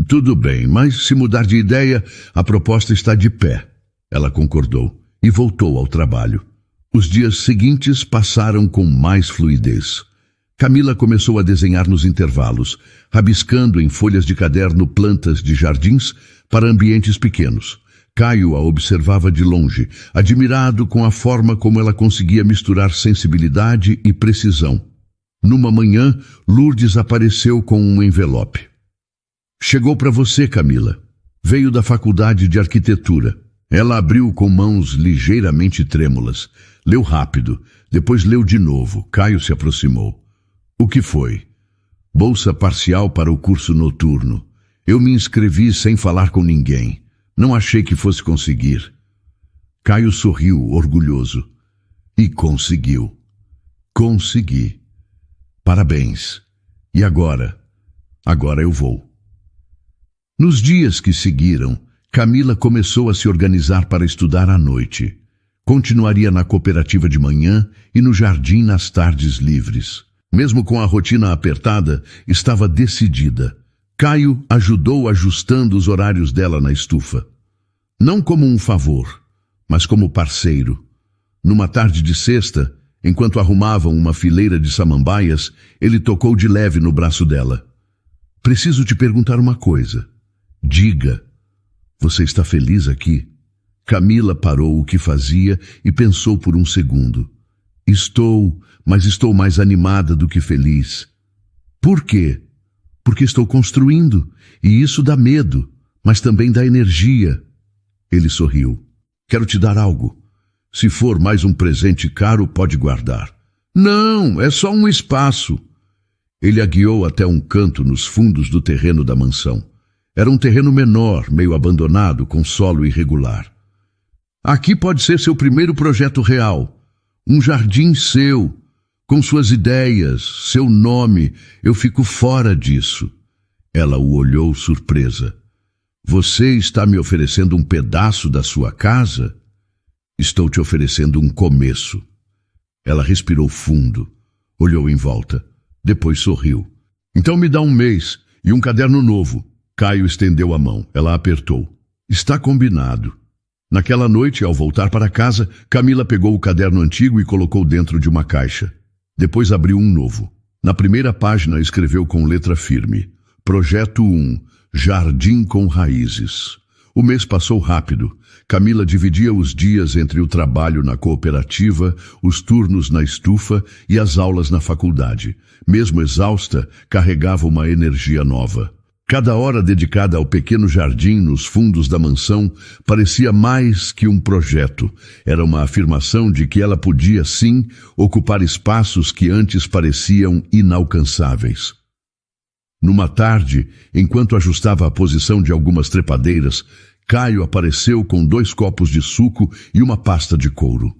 Speaker 1: "Tudo bem, mas se mudar de ideia, a proposta está de pé." Ela concordou e voltou ao trabalho. Os dias seguintes passaram com mais fluidez. Camila começou a desenhar nos intervalos, rabiscando em folhas de caderno plantas de jardins para ambientes pequenos. Caio a observava de longe, admirado com a forma como ela conseguia misturar sensibilidade e precisão. Numa manhã, Lourdes apareceu com um envelope. "Chegou para você, Camila. Veio da faculdade de arquitetura." Ela abriu com mãos ligeiramente trêmulas. Leu rápido, depois leu de novo. Caio se aproximou. "O que foi?" "Bolsa parcial para o curso noturno. Eu me inscrevi sem falar com ninguém. Não achei que fosse conseguir." Caio sorriu, orgulhoso. "E conseguiu." "Consegui. Parabéns. E agora?" "Agora eu vou." Nos dias que seguiram, Camila começou a se organizar para estudar à noite. Continuaria na cooperativa de manhã e no jardim nas tardes livres. Mesmo com a rotina apertada, estava decidida. Caio ajudou ajustando os horários dela na estufa. Não como um favor, mas como parceiro. Numa tarde de sexta, enquanto arrumavam uma fileira de samambaias, ele tocou de leve no braço dela. "Preciso te perguntar uma coisa." "Diga." "Você está feliz aqui?" Camila parou o que fazia e pensou por um segundo. "Estou, mas estou mais animada do que feliz." "Por quê?" "Porque estou construindo, e isso dá medo, mas também dá energia." Ele sorriu. "Quero te dar algo." Se for mais um presente caro, pode guardar. Não, é só um espaço. Ele a guiou até um canto nos fundos do terreno da mansão. Era um terreno menor, meio abandonado, com solo irregular. Aqui pode ser seu primeiro projeto real. Um jardim seu, com suas ideias, seu nome. Eu fico fora disso. Ela o olhou surpresa. Você está me oferecendo um pedaço da sua casa? Estou te oferecendo um começo. Ela respirou fundo, olhou em volta, depois sorriu. Então me dá um mês e um caderno novo. Caio estendeu a mão, ela apertou. Está combinado. Naquela noite, ao voltar para casa, Camila pegou o caderno antigo e colocou dentro de uma caixa. Depois abriu um novo. Na primeira página escreveu com letra firme: Projeto 1, Jardim com Raízes. O mês passou rápido. Camila dividia os dias entre o trabalho na cooperativa, os turnos na estufa e as aulas na faculdade. Mesmo exausta, carregava uma energia nova. Cada hora dedicada ao pequeno jardim nos fundos da mansão parecia mais que um projeto. Era uma afirmação de que ela podia, sim, ocupar espaços que antes pareciam inalcançáveis. Numa tarde, enquanto ajustava a posição de algumas trepadeiras, Caio apareceu com 2 copos de suco e uma pasta de couro.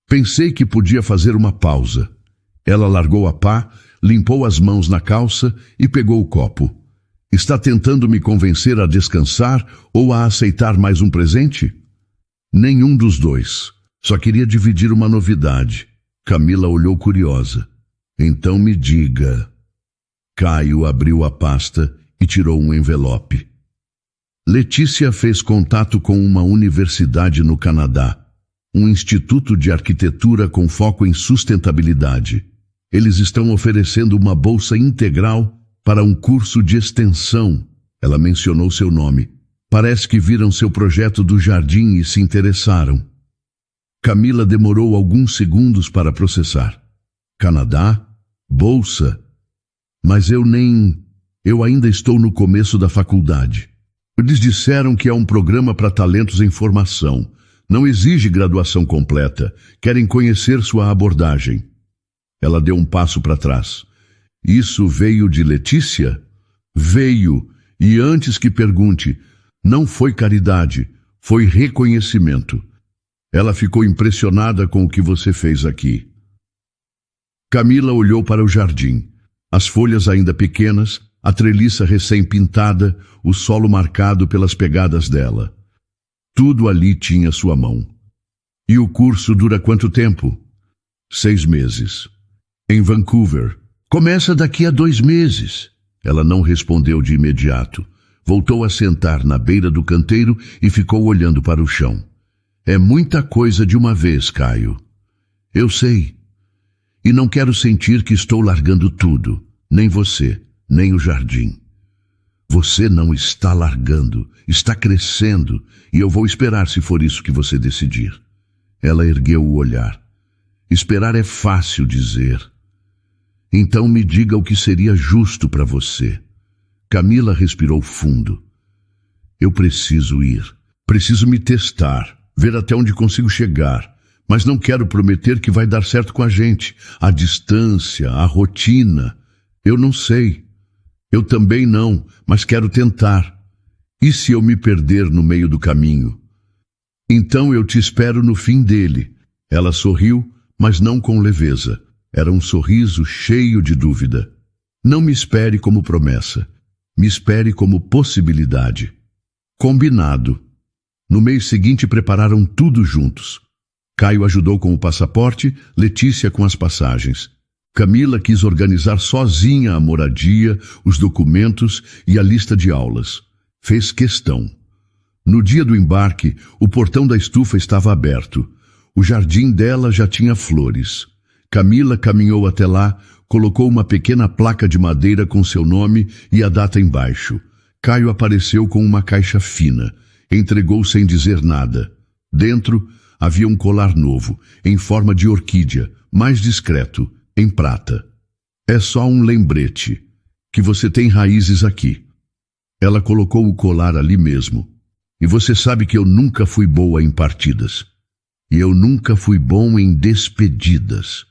Speaker 1: Pensei que podia fazer uma pausa. Ela largou a pá, limpou as mãos na calça e pegou o copo. Está tentando me convencer a descansar ou a aceitar mais um presente? Nenhum dos dois. Só queria dividir uma novidade. Camila olhou curiosa. Então me diga. Caio abriu a pasta e tirou um envelope. Letícia fez contato com uma universidade no Canadá, um instituto de arquitetura com foco em sustentabilidade. Eles estão oferecendo uma bolsa integral para um curso de extensão. Ela mencionou seu nome. Parece que viram seu projeto do jardim e se interessaram. Camila demorou alguns segundos para processar. Canadá? Bolsa? Mas eu ainda estou no começo da faculdade. Eles disseram que é um programa para talentos em formação. Não exige graduação completa. Querem conhecer sua abordagem. Ela deu um passo para trás. Isso veio de Letícia? Veio. E antes que pergunte, não foi caridade, foi reconhecimento. Ela ficou impressionada com o que você fez aqui. Camila olhou para o jardim. As folhas ainda pequenas, a treliça recém-pintada, o solo marcado pelas pegadas dela. Tudo ali tinha sua mão. E o curso dura quanto tempo? 6 meses. Em Vancouver. Começa daqui a 2 meses. Ela não respondeu de imediato. Voltou a sentar na beira do canteiro e ficou olhando para o chão. É muita coisa de uma vez, Caio. Eu sei. E não quero sentir que estou largando tudo. Nem você. Nem o jardim. Você não está largando, está crescendo, e eu vou esperar se for isso que você decidir. Ela ergueu o olhar. Esperar é fácil dizer. Então me diga o que seria justo para você. Camila respirou fundo. Eu preciso ir. Preciso me testar, ver até onde consigo chegar. Mas não quero prometer que vai dar certo com a gente. A distância, a rotina. Eu não sei. Eu também não, mas quero tentar. E se eu me perder no meio do caminho? Então eu te espero no fim dele. Ela sorriu, mas não com leveza. Era um sorriso cheio de dúvida. Não me espere como promessa. Me espere como possibilidade. Combinado. No mês seguinte prepararam tudo juntos. Caio ajudou com o passaporte, Letícia com as passagens. Camila quis organizar sozinha a moradia, os documentos e a lista de aulas. Fez questão. No dia do embarque, o portão da estufa estava aberto. O jardim dela já tinha flores. Camila caminhou até lá, colocou uma pequena placa de madeira com seu nome e a data embaixo. Caio apareceu com uma caixa fina. Entregou sem dizer nada. Dentro havia um colar novo, em forma de orquídea, mais discreto, em prata. É só um lembrete, que você tem raízes aqui. Ela colocou o colar ali mesmo. E você sabe que eu nunca fui boa em partidas. E eu nunca fui bom em despedidas.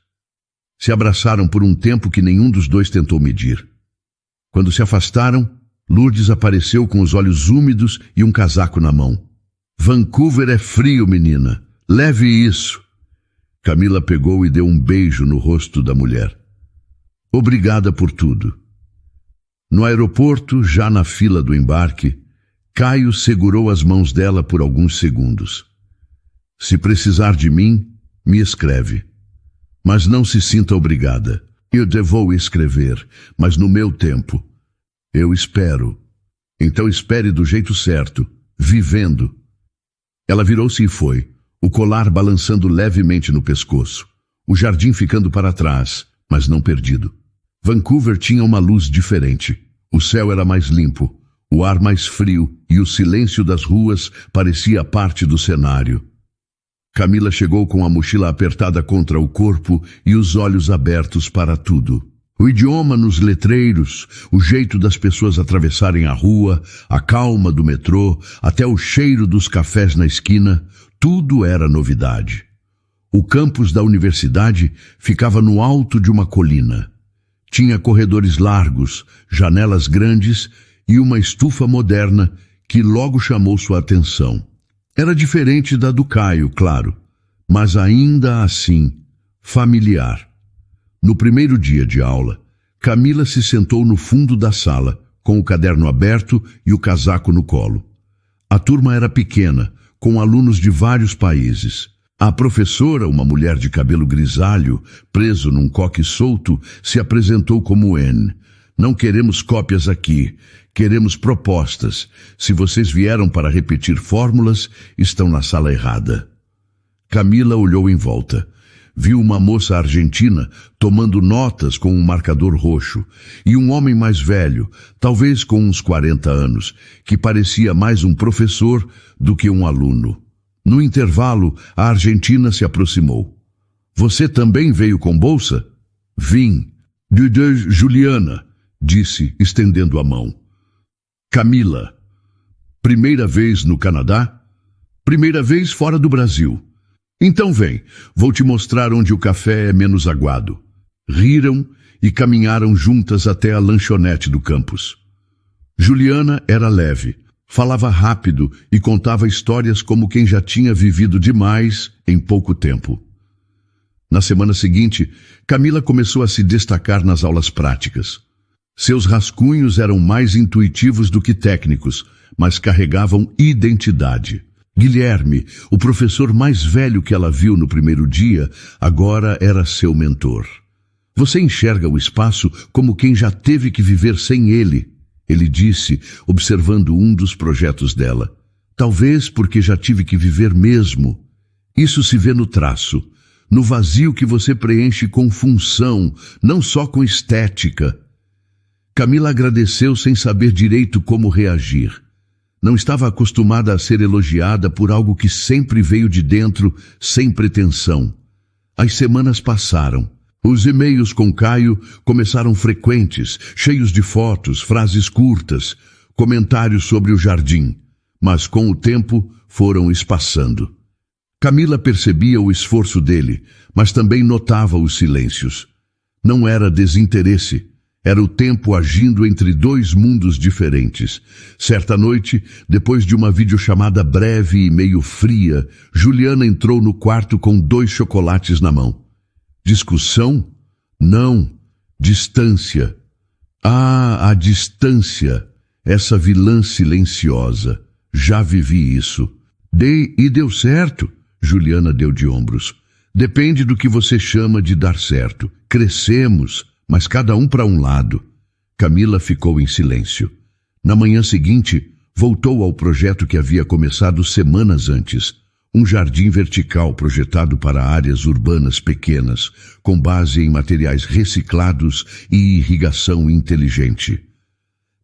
Speaker 1: Se abraçaram por um tempo que nenhum dos dois tentou medir. Quando se afastaram, Lourdes apareceu com os olhos úmidos e um casaco na mão. Vancouver é frio, menina. Leve isso. Camila pegou e deu um beijo no rosto da mulher. Obrigada por tudo. No aeroporto, já na fila do embarque, Caio segurou as mãos dela por alguns segundos. Se precisar de mim, me escreve. Mas não se sinta obrigada. Eu vou escrever, mas no meu tempo. Eu espero. Então espere do jeito certo, vivendo. Ela virou-se e foi, o colar balançando levemente no pescoço, o jardim ficando para trás, mas não perdido. Vancouver tinha uma luz diferente. O céu era mais limpo, o ar mais frio e o silêncio das ruas parecia parte do cenário. Camila chegou com a mochila apertada contra o corpo e os olhos abertos para tudo. O idioma nos letreiros, o jeito das pessoas atravessarem a rua, a calma do metrô, até o cheiro dos cafés na esquina, tudo era novidade. O campus da universidade ficava no alto de uma colina. Tinha corredores largos, janelas grandes e uma estufa moderna que logo chamou sua atenção. Era diferente da do Caio, claro, mas ainda assim familiar. No primeiro dia de aula, Camila se sentou no fundo da sala, com o caderno aberto e o casaco no colo. A turma era pequena, com alunos de vários países. A professora, uma mulher de cabelo grisalho, preso num coque solto, se apresentou como Anne. Não queremos cópias aqui, queremos propostas. Se vocês vieram para repetir fórmulas, estão na sala errada. Camila olhou em volta. Viu uma moça argentina tomando notas com um marcador roxo e um homem mais velho, talvez com uns 40 anos, que parecia mais um professor do que um aluno. No intervalo, a argentina se aproximou. Você também veio com bolsa? Vim. De Juliana, disse, estendendo a mão. Camila. Primeira vez no Canadá? Primeira vez fora do Brasil. Então vem, vou te mostrar onde o café é menos aguado. Riram e caminharam juntas até a lanchonete do campus. Juliana era leve, falava rápido e contava histórias como quem já tinha vivido demais em pouco tempo. Na semana seguinte, Camila começou a se destacar nas aulas práticas. Seus rascunhos eram mais intuitivos do que técnicos, mas carregavam identidade. Guilherme, o professor mais velho que ela viu no primeiro dia, agora era seu mentor. Você enxerga o espaço como quem já teve que viver sem ele, ele disse, observando um dos projetos dela. Talvez porque já tive que viver mesmo. Isso se vê no traço, no vazio que você preenche com função, não só com estética. Camila agradeceu sem saber direito como reagir. Não estava acostumada a ser elogiada por algo que sempre veio de dentro, sem pretensão. As semanas passaram. Os e-mails com Caio começaram frequentes, cheios de fotos, frases curtas, comentários sobre o jardim. Mas com o tempo foram espaçando. Camila percebia o esforço dele, mas também notava os silêncios. Não era desinteresse. Era o tempo agindo entre dois mundos diferentes. Certa noite, depois de uma videochamada breve e meio fria, Juliana entrou no quarto com 2 chocolates na mão. Discussão? Não. Distância. Ah, a distância. Essa vilã silenciosa. Já vivi isso. Dei e deu certo. Juliana deu de ombros. Depende do que você chama de dar certo. Crescemos. Mas cada um para um lado. Camila ficou em silêncio. Na manhã seguinte, voltou ao projeto que havia começado semanas antes. Um jardim vertical projetado para áreas urbanas pequenas, com base em materiais reciclados e irrigação inteligente.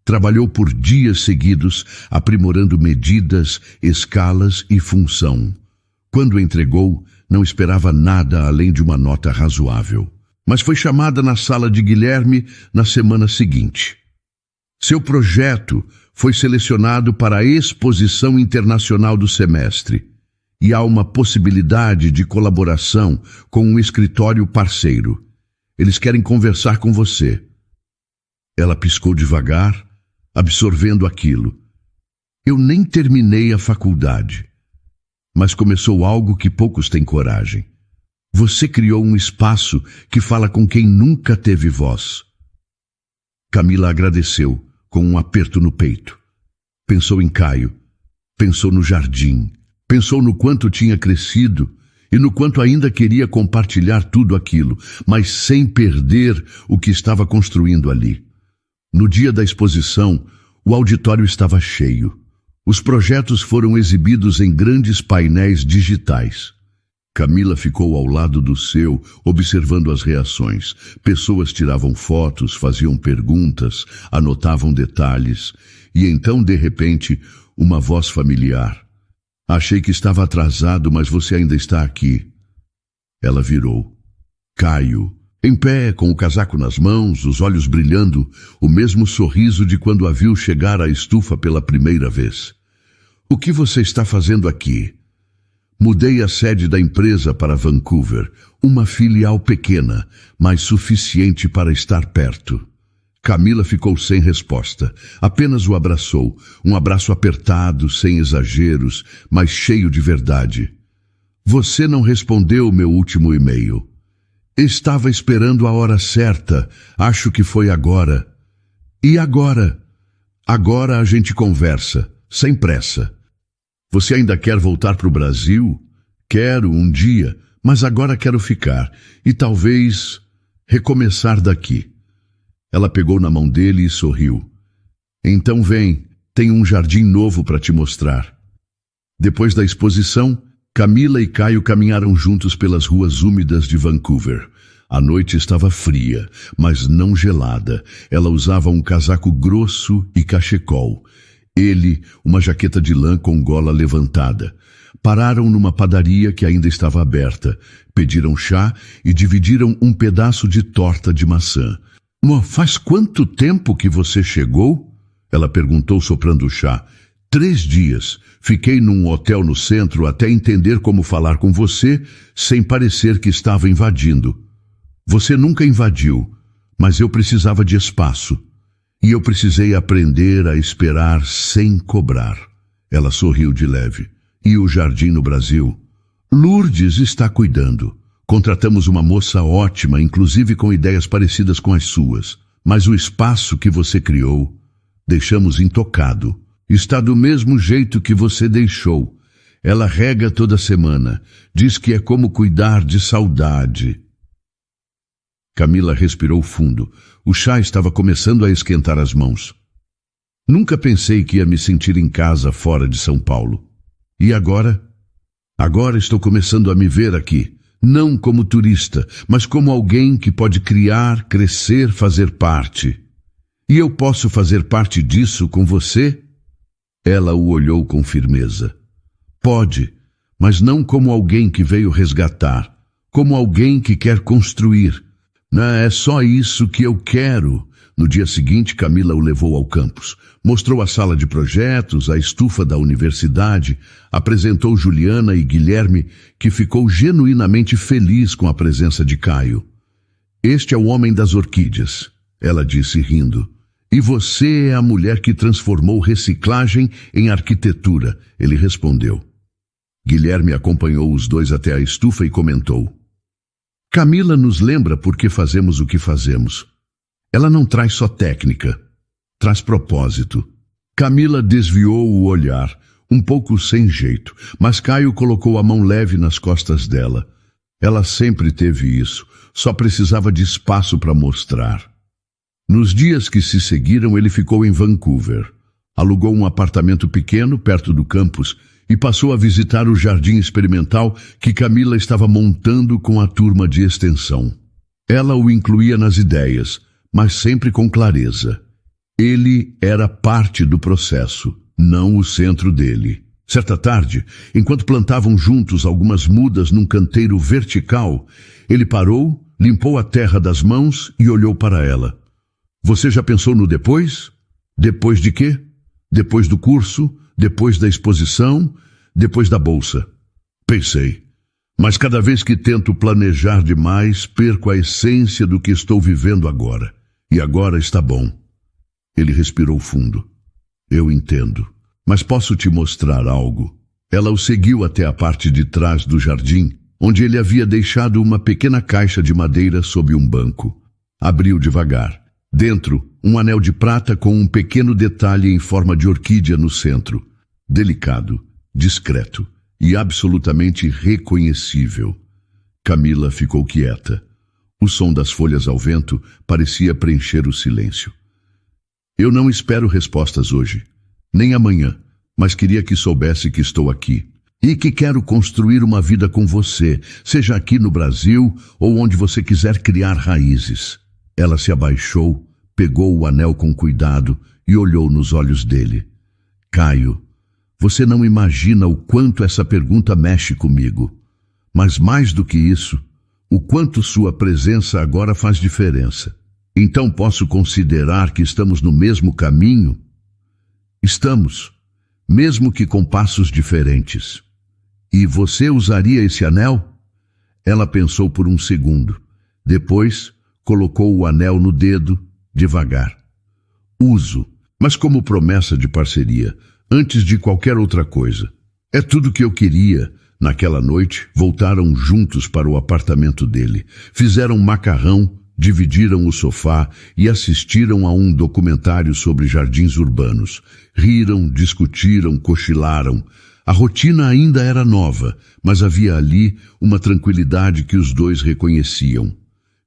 Speaker 1: Trabalhou por dias seguidos, aprimorando medidas, escalas e função. Quando entregou, não esperava nada além de uma nota razoável. Mas foi chamada na sala de Guilherme na semana seguinte. Seu projeto foi selecionado para a exposição internacional do semestre. e há uma possibilidade de colaboração com um escritório parceiro. Eles querem conversar com você. Ela piscou devagar, absorvendo aquilo. Eu nem terminei a faculdade, mas começou algo que poucos têm coragem. Você criou um espaço que fala com quem nunca teve voz. Camila agradeceu, com um aperto no peito. Pensou em Caio, pensou no jardim, pensou no quanto tinha crescido e no quanto ainda queria compartilhar tudo aquilo, mas sem perder o que estava construindo ali. No dia da exposição, o auditório estava cheio. Os projetos foram exibidos em grandes painéis digitais. Camila ficou ao lado do seu, observando as reações. Pessoas tiravam fotos, faziam perguntas, anotavam detalhes. E então, de repente, uma voz familiar. Achei que estava atrasado, mas você ainda está aqui. Ela virou. Caio, em pé, com o casaco nas mãos, os olhos brilhando, o mesmo sorriso de quando a viu chegar à estufa pela primeira vez. O que você está fazendo aqui? Mudei a sede da empresa para Vancouver, uma filial pequena, mas suficiente para estar perto. Camila ficou sem resposta, apenas o abraçou, um abraço apertado, sem exageros, mas cheio de verdade. Você não respondeu meu último e-mail. Estava esperando a hora certa, acho que foi agora. E agora? Agora a gente conversa, sem pressa. Você ainda quer voltar para o Brasil? Quero um dia, mas agora quero ficar e talvez recomeçar daqui. Ela pegou na mão dele e sorriu. Então vem, tenho um jardim novo para te mostrar. Depois da exposição, Camila e Caio caminharam juntos pelas ruas úmidas de Vancouver. A noite estava fria, mas não gelada. Ela usava um casaco grosso e cachecol. Ele, uma jaqueta de lã com gola levantada. Pararam numa padaria que ainda estava aberta. Pediram chá e dividiram um pedaço de torta de maçã. Faz quanto tempo que você chegou? Ela perguntou soprando o chá. 3 dias. Fiquei num hotel no centro até entender como falar com você sem parecer que estava invadindo. Você nunca invadiu, mas eu precisava de espaço. E eu precisei aprender a esperar sem cobrar. Ela sorriu de leve. E o jardim no Brasil? Lourdes está cuidando. Contratamos uma moça ótima, inclusive com ideias parecidas com as suas. Mas o espaço que você criou, deixamos intocado. Está do mesmo jeito que você deixou. Ela rega toda semana. Diz que é como cuidar de saudade. Camila respirou fundo. O chá estava começando a esquentar as mãos. Nunca pensei que ia me sentir em casa fora de São Paulo. E agora? Agora estou começando a me ver aqui. Não como turista, mas como alguém que pode criar, crescer, fazer parte. E eu posso fazer parte disso com você? Ela o olhou com firmeza. Pode, mas não como alguém que veio resgatar, como alguém que quer construir. É só isso que eu quero. No dia seguinte, Camila o levou ao campus. Mostrou a sala de projetos, a estufa da universidade, apresentou Juliana e Guilherme, que ficou genuinamente feliz com a presença de Caio. Este é o homem das orquídeas, ela disse rindo. E você é a mulher que transformou reciclagem em arquitetura, ele respondeu. Guilherme acompanhou os dois até a estufa e comentou. Camila nos lembra por que fazemos o que fazemos. Ela não traz só técnica, traz propósito. Camila desviou o olhar, um pouco sem jeito, mas Caio colocou a mão leve nas costas dela. Ela sempre teve isso, só precisava de espaço para mostrar. Nos dias que se seguiram, ele ficou em Vancouver. Alugou um apartamento pequeno perto do campus e passou a visitar o jardim experimental que Camila estava montando com a turma de extensão. Ela o incluía nas ideias, mas sempre com clareza. Ele era parte do processo, não o centro dele. Certa tarde, enquanto plantavam juntos algumas mudas num canteiro vertical, ele parou, limpou a terra das mãos e olhou para ela. Você já pensou no depois? Depois de quê? Depois do curso? Depois da exposição? Depois da bolsa? Pensei. Mas cada vez que tento planejar demais, perco a essência do que estou vivendo agora. E agora está bom. Ele respirou fundo. Eu entendo. Mas posso te mostrar algo. Ela o seguiu até a parte de trás do jardim, onde ele havia deixado uma pequena caixa de madeira sob um banco. Abriu devagar. Dentro, um anel de prata com um pequeno detalhe em forma de orquídea no centro. Delicado, discreto e absolutamente reconhecível. Camila ficou quieta. O som das folhas ao vento parecia preencher o silêncio. Eu não espero respostas hoje, nem amanhã, mas queria que soubesse que estou aqui e que quero construir uma vida com você, seja aqui no Brasil ou onde você quiser criar raízes. Ela se abaixou, pegou o anel com cuidado e olhou nos olhos dele. Caio, você não imagina o quanto essa pergunta mexe comigo. Mas mais do que isso, o quanto sua presença agora faz diferença. Então posso considerar que estamos no mesmo caminho? Estamos, mesmo que com passos diferentes. E você usaria esse anel? Ela pensou por um segundo. Depois, colocou o anel no dedo, devagar. Uso, mas como promessa de parceria, antes de qualquer outra coisa. É tudo que eu queria. Naquela noite, voltaram juntos para o apartamento dele. Fizeram macarrão, dividiram o sofá e assistiram a um documentário sobre jardins urbanos. Riram, discutiram, cochilaram. A rotina ainda era nova, mas havia ali uma tranquilidade que os dois reconheciam.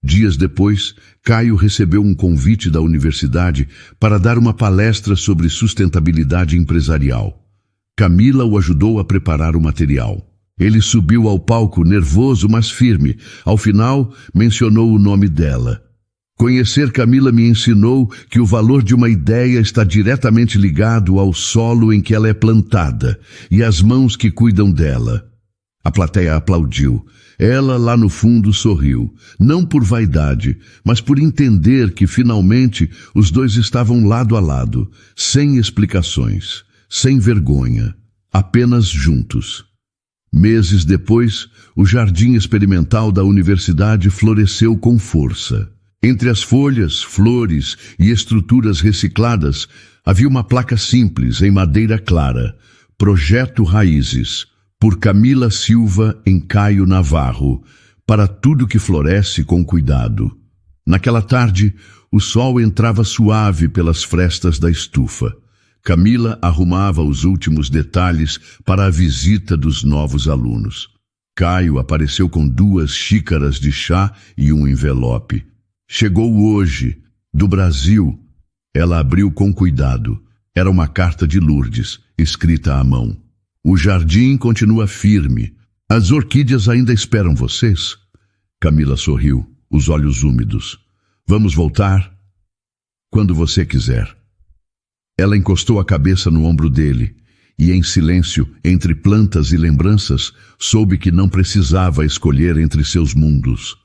Speaker 1: Dias depois, Caio recebeu um convite da universidade para dar uma palestra sobre sustentabilidade empresarial. Camila o ajudou a preparar o material. Ele subiu ao palco nervoso, mas firme. Ao final, mencionou o nome dela. Conhecer Camila me ensinou que o valor de uma ideia está diretamente ligado ao solo em que ela é plantada e às mãos que cuidam dela. A plateia aplaudiu. Ela, lá no fundo, sorriu. Não por vaidade, mas por entender que, finalmente, os dois estavam lado a lado, sem explicações, sem vergonha, apenas juntos. Meses depois, o jardim experimental da universidade floresceu com força. Entre as folhas, flores e estruturas recicladas, havia uma placa simples, em madeira clara. Projeto Raízes, por Camila Silva em Caio Navarro, para tudo que floresce com cuidado. Naquela tarde, o sol entrava suave pelas frestas da estufa. Camila arrumava os últimos detalhes para a visita dos novos alunos. Caio apareceu com 2 xícaras de chá e um envelope. Chegou hoje, do Brasil. Ela abriu com cuidado. Era uma carta de Lourdes, escrita à mão. O jardim continua firme. As orquídeas ainda esperam vocês? Camila sorriu, os olhos úmidos. Vamos voltar? Quando você quiser. Ela encostou a cabeça no ombro dele e, em silêncio, entre plantas e lembranças, soube que não precisava escolher entre seus mundos.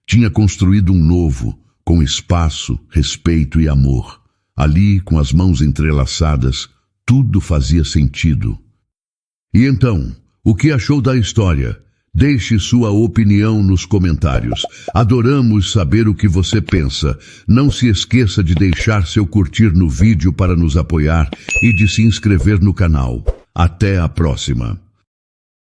Speaker 1: Tinha construído um novo, com espaço, respeito e amor. Ali, com as mãos entrelaçadas, tudo fazia sentido. E então, o que achou da história? Deixe sua opinião nos comentários. Adoramos saber o que você pensa. Não se esqueça de deixar seu curtir no vídeo para nos apoiar e de se inscrever no canal. Até a próxima!